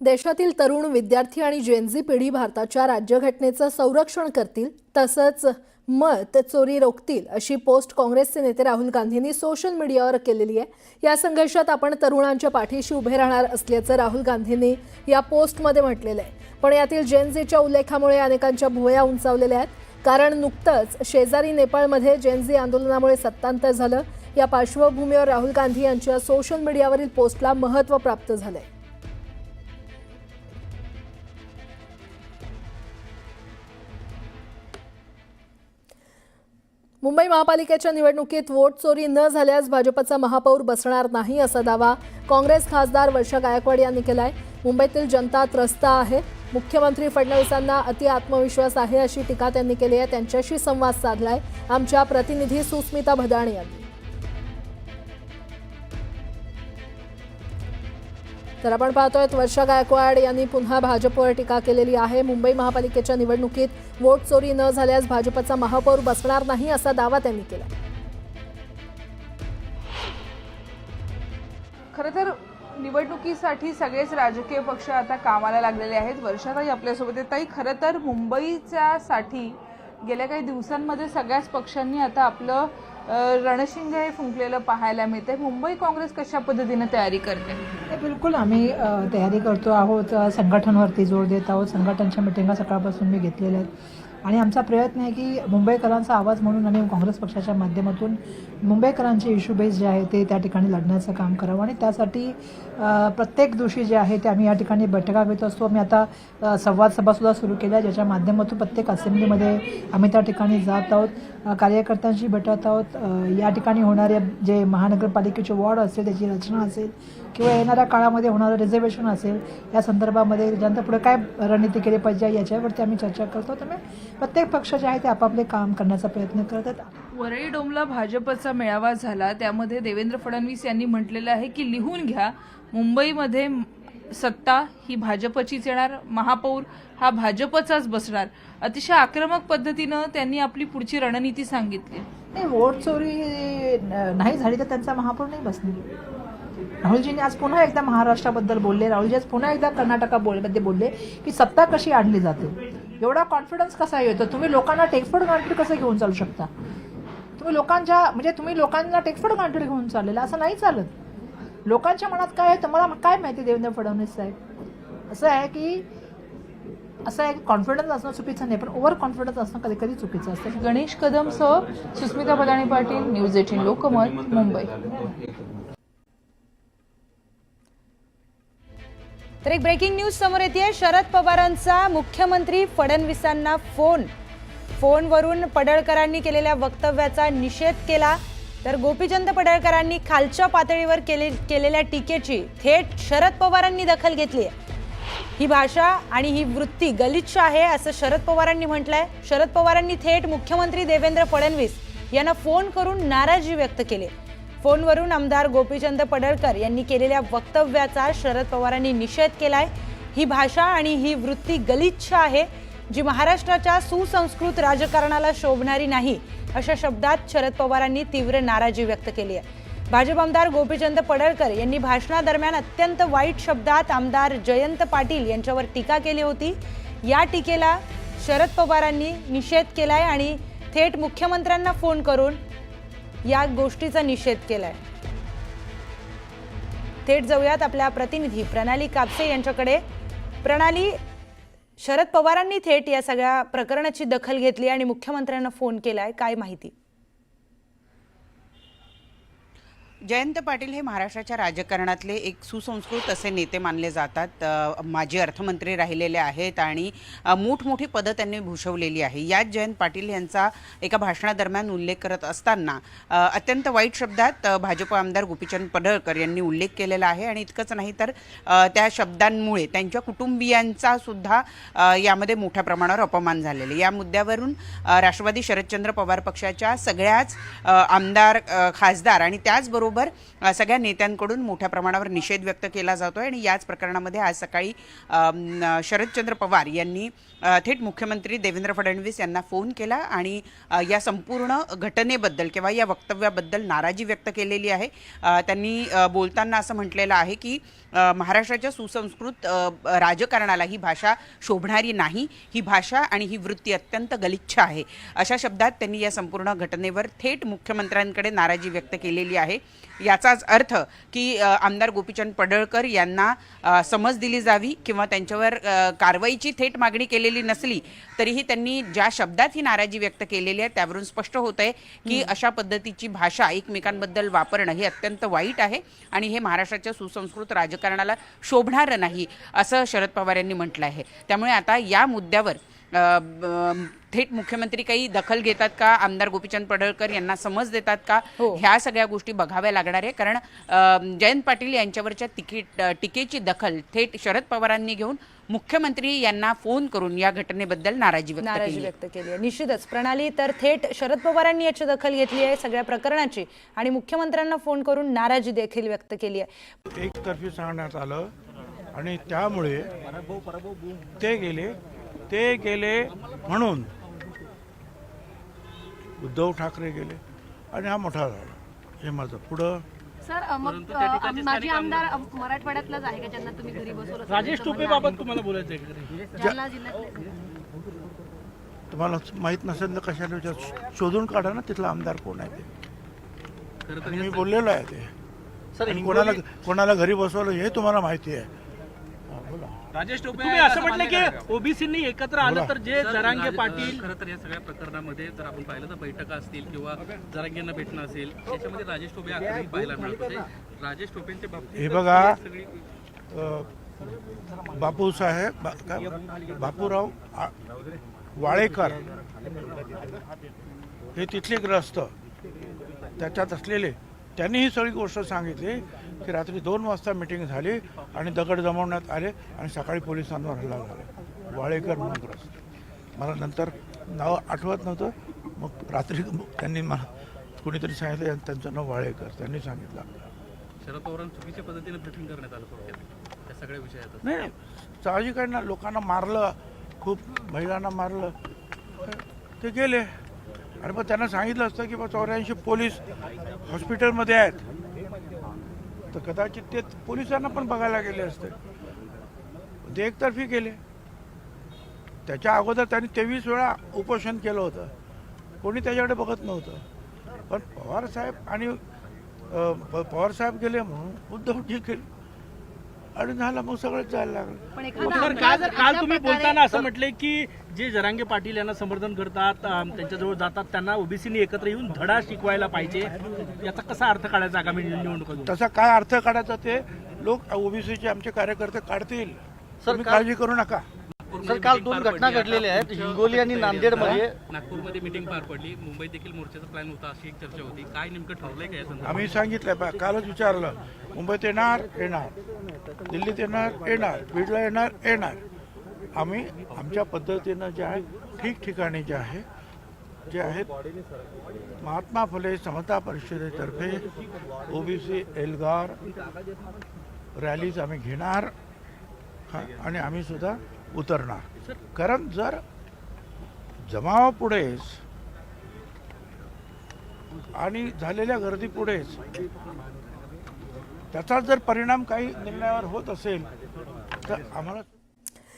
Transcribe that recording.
देशातील तरुण विद्यार्थी आणि जेनझी पिढी भारताच्या राज्यघटनेचं संरक्षण करतील तसंच मत चोरी रोखतील अशी पोस्ट काँग्रेसचे नेते राहुल गांधींनी सोशल मीडियावर केलेली आहे। या संघर्षात आपण तरुणांच्या पाठीशी उभे राहणार असल्याचं राहुल गांधींनी या पोस्टमध्ये म्हटलेलं आहे। पण यातील जेनझीच्या उल्लेखामुळे अनेकांच्या भुवया उंचावलेल्या आहेत। कारण नुकतंच शेजारी नेपाळमध्ये जेनझी आंदोलनामुळे सत्तांतर झालं। या पार्श्वभूमीवर राहुल गांधी यांच्या सोशल मीडियावरील पोस्टला महत्त्व प्राप्त झालंय। मुंबई महापालिकेच्या निवडणुकीत वोट चोरी न झाल्यास भाजपचा महापौर बसणार नाही असा दावा काँग्रेस खासदार वर्षा गायकवाड यांनी केलाय। मुंबईतील जनता त्रस्त आहे, मुख्यमंत्री फडणवीसांना अति आत्मविश्वास आहे अशी टीका त्यांनी केली आहे। त्यांच्याशी संवाद साधलाय आमच्या प्रतिनिधी सुस्मिता भदाणे यांनी। तर आपण पाहतोय वर्षा गायकवाड यांनी पुन्हा भाजपवर टीका केलेली आहे। मुंबई महापालिकेच्या निवडणुकीत वोट चोरी न झाल्यास भाजपचा महापौर बसणार नाही असा दावा त्यांनी केला। खरं तर निवडणुकीसाठी सगळेच राजकीय पक्ष आता कामाला लागलेले आहेत। वर्षाताई आपल्यासोबत आहेत। ताई, खरं तर मुंबईच्यासाठी गेल्या काही दिवसांमध्ये सगळ्याच पक्षांनी आता आपलं रणशिंग हे फुंकलेलं पाहायला मिळते। मुंबई काँग्रेस कशा पद्धतीने तयारी करते? बिलकुल आम्ही तयारी करतो आहोत, संघटनावरती जोर देत आहोत। संघटनाच्या मिटिंगा सकाळपासून मी घेतलेल्या आहेत आणि आमचा प्रयत्न आहे की मुंबईकरांचा आवाज म्हणून आम्ही काँग्रेस पक्षाच्या माध्यमातून मुंबईकरांचे इश्यू बेस जे आहे ते त्या ठिकाणी लढण्याचं काम करावं आणि त्यासाठी प्रत्येक दिवशी जे आहे ते आम्ही या ठिकाणी बैठका घेत असतो। आम्ही आता संवाद सभासुद्धा सुरू केल्या ज्याच्या माध्यमातून प्रत्येक असेंब्लीमध्ये आम्ही त्या ठिकाणी जात आहोत, कार्यकर्त्यांशी भेटत आहोत। या ठिकाणी होणारे जे महानगरपालिकेचे वॉर्ड असेल त्याची रचना असेल किंवा येणाऱ्या काळामध्ये होणारं रिझर्वेशन असेल या संदर्भामध्ये जनता पुढे काय रणनीती केली पाहिजे याच्यावरती आम्ही चर्चा करतो। त्यामुळे प्रत्येक पक्ष जे आहे ते आपापले काम करण्याचा प्रयत्न करतात। वरळी डोमला भाजपचा मेळावा झाला, त्यामध्ये देवेंद्र फडणवीस यांनी म्हटलेलं आहे की लिहून घ्या, मुंबईमध्ये सत्ता ही भाजपचीच येणार, महापौर हा भाजपचाच बसणार। अतिशय आक्रमक पद्धतीनं त्यांनी आपली पुढची रणनीती सांगितली। नाही, वोट चोरी नाही झाली तर त्यांचा महापौर नाही बसणार। राहुलजींनी आज पुन्हा एकदा महाराष्ट्राबद्दल बोलले, राहुलजी आज पुन्हा एकदा कर्नाटकाबद्दल बोलले की सत्ता कशी आणली जाते। एवढा कॉन्फिडन्स कसा येतो? तुम्ही लोकांना टेकफोड गांठीड कसं घेऊन चालू शकता? तुम्ही लोकांना टेकफोड गांठीड घेऊन चाललेला असं नाही चालत। लोकांच्या मनात काय आहे तुम्हाला काय माहिती? देवेंद्र फडणवीस साहेब असं आहे की कॉन्फिडन्स असणं चुकीचं नाही, पण ओव्हर कॉन्फिडन्स असणं कधी कधी चुकीचं असतं। गणेश कदमसह सुस्मिता भदाणे पाटील, न्यूज 18 लोकमत, मुंबई। तर एक ब्रेकिंग न्यूज समोर येते। शरद पवारांचा मुख्यमंत्री फडणवीसांना फोनवरून पडळकरांनी केलेल्या वक्तव्याचा निषेध केला। तर गोपीचंद पडळकरांनी खालच्या पातळीवर केलेल्या टीकेची थेट शरद पवारांनी दखल घेतली आहे। ही भाषा आणि ही वृत्ती गलिच्छ आहे असं शरद पवारांनी म्हटलंय। शरद पवारांनी थेट मुख्यमंत्री देवेंद्र फडणवीस यांना फोन करून नाराजी व्यक्त केली। फोनवरून आमदार गोपीचंद पडळकर यांनी केलेल्या वक्तव्याचा शरद पवारांनी निषेध केलाय। ही भाषा आणि ही वृत्ती गलिच्छ आहे, जी महाराष्ट्राच्या सुसंस्कृत राजकारणाला शोभणारी नाही अशा शब्दात शरद पवारांनी तीव्र नाराजी व्यक्त केली आहे। भाजप आमदार गोपीचंद पडळकर यांनी भाषणादरम्यान अत्यंत वाईट शब्दात आमदार जयंत पाटील यांच्यावर टीका केली होती। या टीकेला शरद पवारांनी निषेध केलाय आणि थेट मुख्यमंत्र्यांना फोन करून या गोष्टीचा निषेध केलाय। थेट जाऊयात आपल्या प्रतिनिधी प्रणाली कापसे यांच्याकडे। प्रणाली, शरद पवारांनी थेट या सगळ्या प्रकरणाची दखल घेतली आणि मुख्यमंत्र्यांना फोन केलाय, काय माहिती? जयंत पाटील हे महाराष्ट्राच्या राजकारणातले एक सुसंस्कृत असे नेते मानले जातात। माजी अर्थमंत्री राहिलेले आहेत आणि मोठमोठी पदं त्यांनी भूषवलेली आहे। याच जयंत पाटील यांचा एका भाषणादरम्यान उल्लेख करत असताना अत्यंत वाईट शब्दात भाजप आमदार गोपीचंद पडळकर यांनी उल्लेख केलेला आहे आणि इतकंच नाही तर त्या शब्दांमुळे त्यांच्या कुटुंबियांचा सुद्धा यामध्ये मोठ्या प्रमाणावर अपमान झालेला। या मुद्द्यावरून राष्ट्रवादी शरदचंद्र पवार पक्षाच्या सगळ्याच आमदार, खासदार आणि त्याचबरोबर सगळ्या नेत्यांकडून मोठ्या प्रमाणावर निषेध व्यक्त केला जातोय आणि याच प्रकरणामध्ये आज सकाळी शरदचंद्र पवार यांनी थेट मुख्यमंत्री देवेंद्र फडणवीस यांना फोन केला आणि या संपूर्ण घटनेबद्दल किंवा या वक्तव्याबद्दल नाराजी व्यक्त केलेली आहे। त्यांनी बोलताना असं म्हटलेलं आहे की महाराष्ट्राच्या सुसंस्कृत राजकारणाला ही भाषा शोभणारी नाही, ही भाषा आणि ही वृत्ती अत्यंत गलिच्छ आहे, अशा शब्दात त्यांनी या संपूर्ण घटनेवर थेट मुख्यमंत्र्यांकडे नाराजी व्यक्त केलेली आहे. याचाच अर्थ की आमदार गोपीचंद पडळकर यांना समज दिली जावी किंवा त्यांच्यावर कारवाईची थेट मागणी केलेली नसली तरीही त्यांनी ज्या शब्दात ही नाराजी व्यक्त केलेली आहे त्यावरून स्पष्ट होत आहे की अशा पद्धतीची भाषा एकमेकांबद्दल वापरणं हे अत्यंत वाईट आहे आणि हे महाराष्ट्राच्या सुसंस्कृत राजकारणाला शोभणारं नाही, असं शरद पवार यांनी म्हटलं आहे. त्यामुळे आता या मुद्द्यावर थेट मुख्यमंत्री काही दखल घेतात का, आमदार गोपीचंद पडळकर यांना समज देतात का, ह्या सगळ्या गोष्टी बघाव्या लागणार आहे. कारण जयंत पाटील यांच्यावरच्या टीकेची दखल थेट शरद पवारांनी घेऊन मुख्यमंत्री यांना फोन करून या घटनेबद्दल नाराजी व्यक्त केली आहे. निश्चितच प्रणाली तर थेट शरद पवारांनी याची दखल घेतली आहे सगळ्या प्रकरणाची आणि मुख्यमंत्र्यांना फोन करून नाराजी देखील व्यक्त केली आहे. एकतर्फी सांगण्यात आलं आणि त्यामुळे ते गेले म्हणून उद्धव ठाकरे गेले आणि हा मोठा झाला. हे माझं पुढं सर मग माजी आमदार मराठवाड्यातलाच आहे का ज्यांना तुम्ही घरी बसवलं? राजेश टोपे बाबत तुम्हाला बोलायचं आहे? जालना जिल्ह्यातले तुम्हाला माहित नसेल तर कशाला शोधून काढा ना तिथला आमदार कोण आहे ते. आणि मी बोललेलो आहे ते. आणि कोणाला घरी बसवलं हे तुम्हाला माहिती आहे. राजेश टोपे तुम्ही असं म्हटलं की ओबीसींनी एकत्र आलं तर जे जरांगे पाटील खरं तर या सगळ्या प्रकरणामध्ये जर आपण पाहिलं तर बैठका असतील किंवा जरांगेंना भेटणं असेल त्याच्यामध्ये राजेश टोपे आग्रही पाहायला मिळत होते. राजेश टोपेंच्या बाबतीत हे बघा बापूराव वाळेकर हे तिथले ग्रस्त त्याच्यात असलेले त्यांनी ही सगळी गोष्ट सांगितली की रात्री 2 वाजता मीटिंग झाली आणि दगड जमवण्यात आले आणि सकाळी पोलिसांवर हल्ला झाला. वाळेकर म्हणून ग्रस्त. मला नंतर नाव आठवत नव्हतं, मग रात्री त्यांनी मला कुणीतरी सांगितलं त्यांचं नाव वाळेकर, त्यांनी सांगितलं. शरद पवारांना चुकीच्या पद्धतीने ब्रिफिंग करण्यात आलं थोडक्यात त्या सगळ्या विषयात. नाही साहजिक आहे ना, लोकांना मारलं, खूप महिलांना मारलं, ते गेले आणि मग त्यांना सांगितलं असतं की बा 84 पोलीस हॉस्पिटलमध्ये आहेत तर कदाचित ते पोलिसांना पण बघायला गेले असते. ते एकतर्फी गेले. त्याच्या अगोदर त्यांनी 23 वेळा उपोषण केलं होतं, कोणी त्याच्याकडे बघत नव्हतं. पण पवारसाहेब गेले म्हणून उद्धवजी गेले आणि झालं, मग सगळंच जायला लागलं. तर काल तुम्ही बोलताना असं म्हटले की जे जरांगे पाटील यांना समर्थन करतात त्यांच्याजवळ जातात त्यांना ओबीसीनी एकत्र येऊन धडा शिकवायला पाहिजे, याचा कसा अर्थ काढायचा आगामी निवडणुकीत? तसा काय अर्थ काढायचा ते लोक ओबीसीचे आमचे कार्यकर्ते काढतील. तुम्ही काळजी करू नका. सर काल 2 घटना घडलेल्या आहेत हिंगोली आणि नांदेडमध्ये. नागपूरमध्ये मीटिंग पार पडली, मुंबईत देखील मोर्चाचा प्लॅन होता अशी एक चर्चा होती. काय नेमकं ठरलंय का या संदर्भात? आम्ही सांगितलंय, कालच विचारलं, मुंबईत येणार, दिल्लीत येणार, बीडला येणार. आम्ही आमच्या पद्धतीनं जे आहे ठिकठिकाणी जे आहेत महात्मा फुले समता परिषदेतर्फे ओबीसी एल्गार रॅलीज आम्ही घेणार आणि आम्ही सुद्धा उतरणार. कारण जर जमावापुढेच आणि झालेल्या गर्दीपुढेच त्याचा जर परिणाम काही निर्णयावर होत असेल तर आम्हाला